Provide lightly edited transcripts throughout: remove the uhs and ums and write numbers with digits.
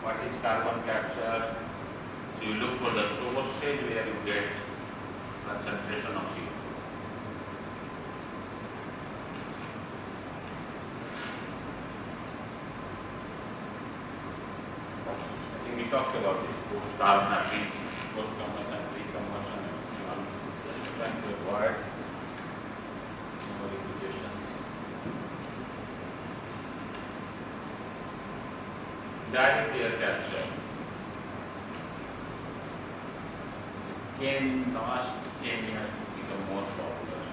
What is carbon capture? So you look for the source stage where you get concentration of CO2. I think we talked about this post-carbon, post-combustion, pre-combustion, and so on. Just trying to avoid more repetitions. Direct air capture. In the last 10 years become more popular.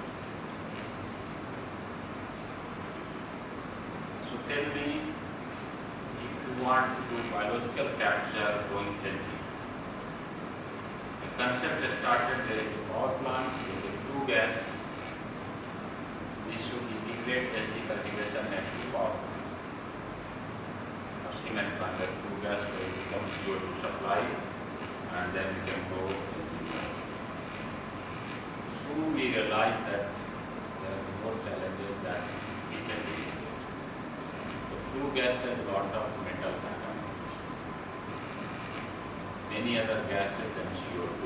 So tell me, if you want to do biological capture going healthy, the concept started there is a power plant with a flue gas. This should integrate LG cultivation next to power plant. A cement plant that flue gas, so it becomes CO2 supply, and then we can go. Soon we realize that there are more challenges that we can deal with. The flue gas has a lot of metal contamination, many other gases than CO2.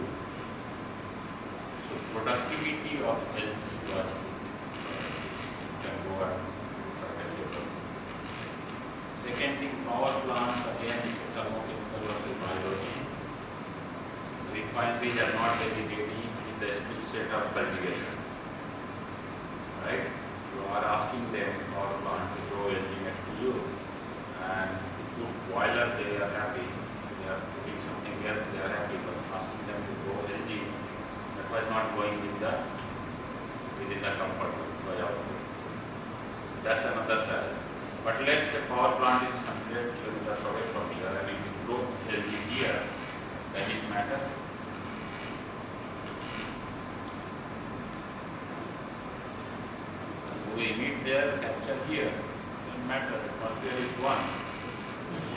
So productivity of LG can go at certain level. Second thing, power plants again is thermochemical versus biology. Refineries are not very ready the skill set of cultivation, right? You are asking them power plant to grow LG next to you, and to put boiler they are happy, they are putting something else they are happy, but asking them to grow LG, that was not going within the comfort of our home. So that's another challenge. But let's say power plant is 100 kilometers away from here, and if you grow LG here, does it matter? We need their capture here, doesn't matter, atmosphere is one.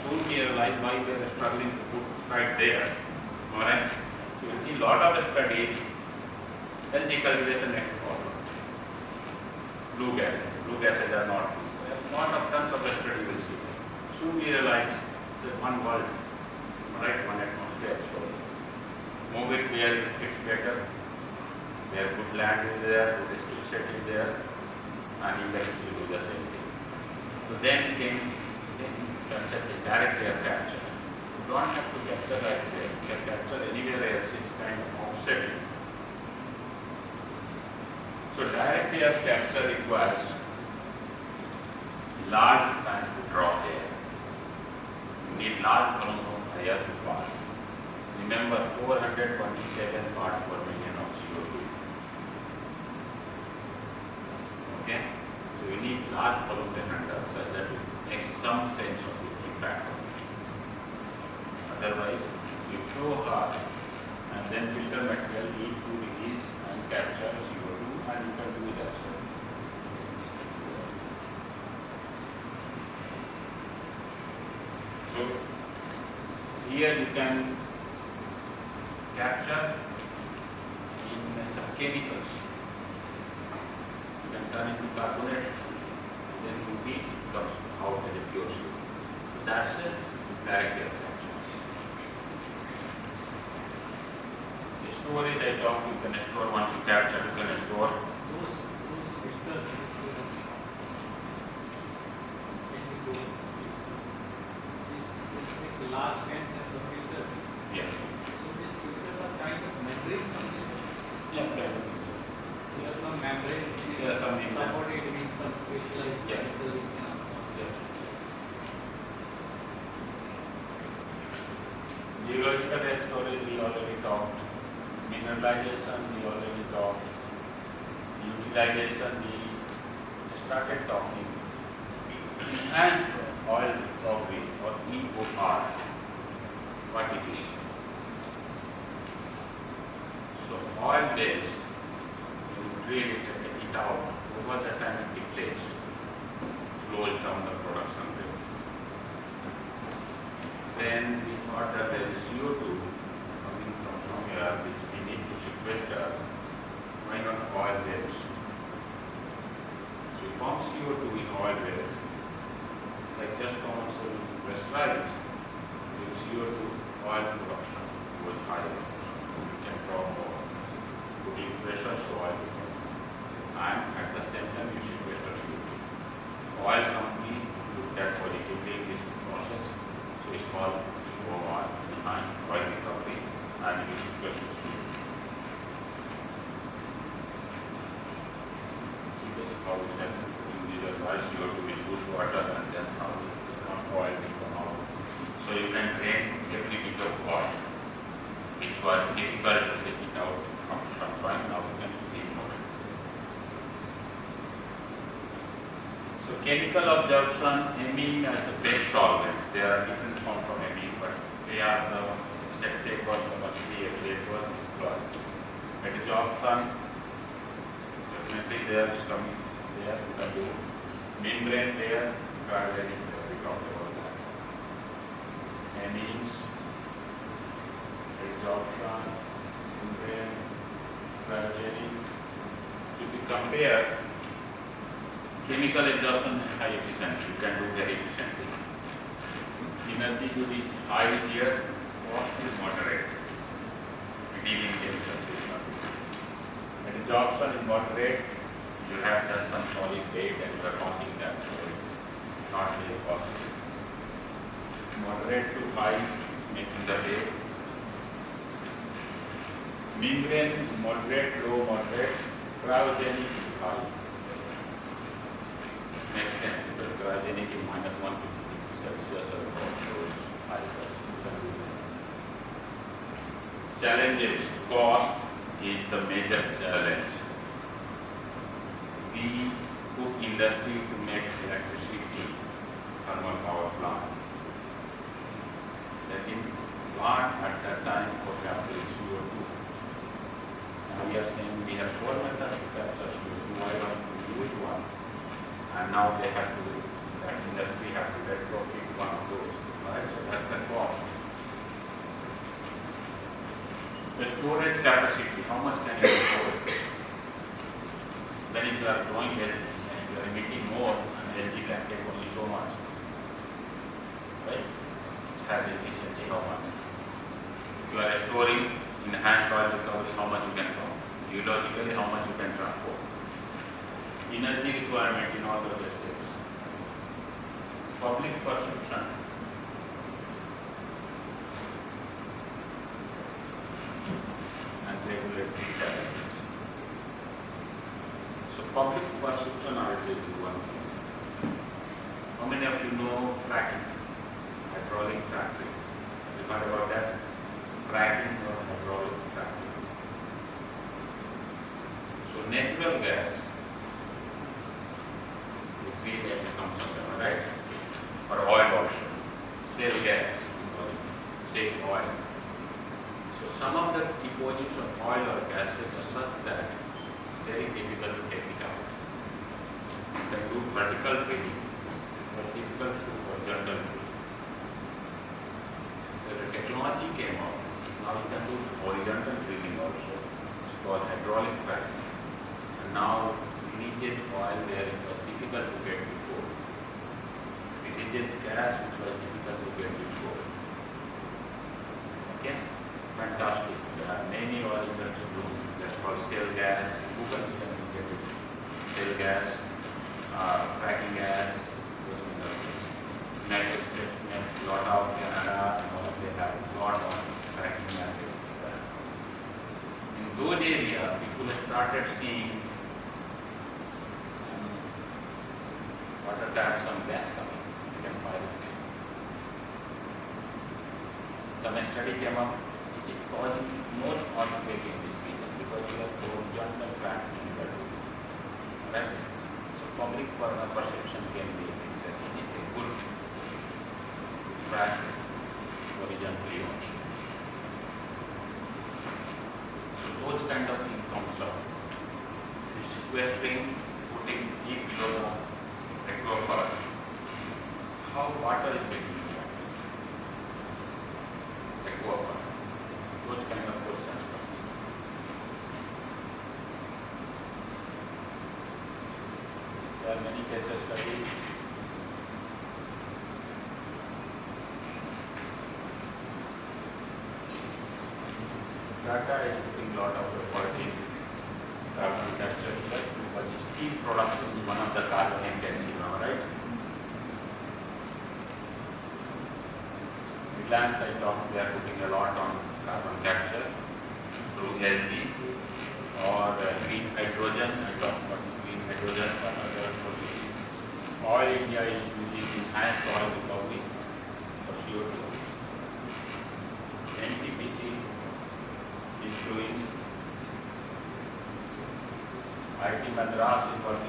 Soon we realize why we are struggling to put right there. Alright? So you will see a lot of studies, LG cultivation next to power plant. Blue gases are not. There are a lot of tons of study you will see. Soon we realize it's one world, right? One atmosphere. So move it where it's better, where good land is there, good skill set is there, and you can still do the same thing. So then came same concept of direct air capture. You don't have to capture right there. You can capture anywhere else. It's kind of offsetting. So direct air capture requires large fans to draw air. You need large volume of air to pass. Remember, 427 parts per million of CO2. Okay? So you need large volume handle such that it makes some sense of the impact on it. Otherwise, you flow hard and then filter material need to release and capture CO2, and you can do that. So here you can capture in some chemicals. You can turn into carbonate, then you heat, it comes out as a pure CO2. So that's a direct air capture. The storage I talked, you can store once you capture, you can store. Those filters which you have shown, can you go these specific large fans and the filters? Yeah. So these filters are kind of membranes on this. Yeah, okay. There are some membranes. Yeah, some membranes. Supported with some specialized chemical which can absorb. Yeah. Geological air storage we already talked. Mineralization we already talked. Utilization we started talking. Enhanced oil recovery or EOR, what it is. So oil wells, you drill it, take it out, over the time it depletes, slows down the production rate. Then we thought that there is CO2 coming from somewhere which we need to sequester. Why not oil wells? So you pump CO2 in oil wells. It's like just common solution pressurize. You CO2 oil production goes higher. You can draw more. Putting pressure so oil will come. And at the same time you sequester CO2. Oil company looked at positively in this process. So it's called EOR, enhanced oil recovery, and you sequester CO2. See this how it happens. In the oil CO2 will push water and then how the oil will come out. So you can drain every bit of oil, which was difficult to take it out after some time. Now you can steam more. So chemical absorption, amine as the best solvent. There are different forms of amine, but they are the acceptable, commercially available chloride. Adsorption, definitely there is coming there. You can do membrane layer, cryogenic layer. We talked about that. Amines, adsorption, membrane, cryogenic. If you compare chemical adsorption and high efficiency, you can do very efficiently. Energy use is high here, cost is moderate. Medium chemical system. Adsorption is moderate. You have just some solid weight and you are causing that, so it's not very costly. Moderate to high, making the weight. Membrane, moderate, low, moderate. Cryogenic, high. Makes sense because cryogenic is -150 degrees Celsius or above, so it's high. Challenges. Cost is the major challenge. We put industry to make electricity, thermal power plant. That in plant at that time for capturing CO2. And we are saying we have 4 methods to capture CO2. Why don't we use one? And now they have to, that industry have to retrofit one of those, right? So that's the cost. The storage capacity, how much can you store? When you are growing LG and you are emitting more, and LG can take only so much, right? It has efficiency, how much? If you are storing enhanced oil recovery, how much you can go? Geologically, how much you can transport? Energy requirement in all other steps. Public perception. And regulatory challenges. So public perception, I will tell you one thing. How many of you know fracking? Hydraulic fracturing. Have you heard about that? Fracking or hydraulic fracturing. So natural gas, you treat as a consumption, right? Or oil also. Shale gas, shale oil. So some of the deposits of oil or gases are such that it's very difficult to take it out. You can do vertical drilling, but difficult to do horizontal drilling. So the technology came out. Now you can do horizontal drilling also. It's called hydraulic fracking. And now it releases oil where it was difficult to get before. It releases gas which was difficult to get before. Okay? Fantastic. There are many oil industries doing that's called shale gas. Google is going to get it. Shale gas, fracking gas, those kind of things. United States make a lot of Canada, and all they have a lot of fracking gas. In those areas, people started seeing water taps, some gas coming. You can find it. Some study came up. It is causing more earthquake in this region because you have horizontal fracking in the room. Right? So public perception can be fixed. It is a good frac horizontally also. So those kind of things comes up. Sequestering, putting deep below the aquifer. How water is getting into that? Aquifer. Those kind of questions comes. There are many case studies. Tata is putting a lot of effort in carbon capture plus because steel production is one of the carbon intensive now, right? Reliance, I thought they are putting a lot on carbon capture through LG or green hydrogen. I talked about green hydrogen, one other project. Oil India is using enhanced oil recovery for CO2. NTPC is doing, IT Madras is working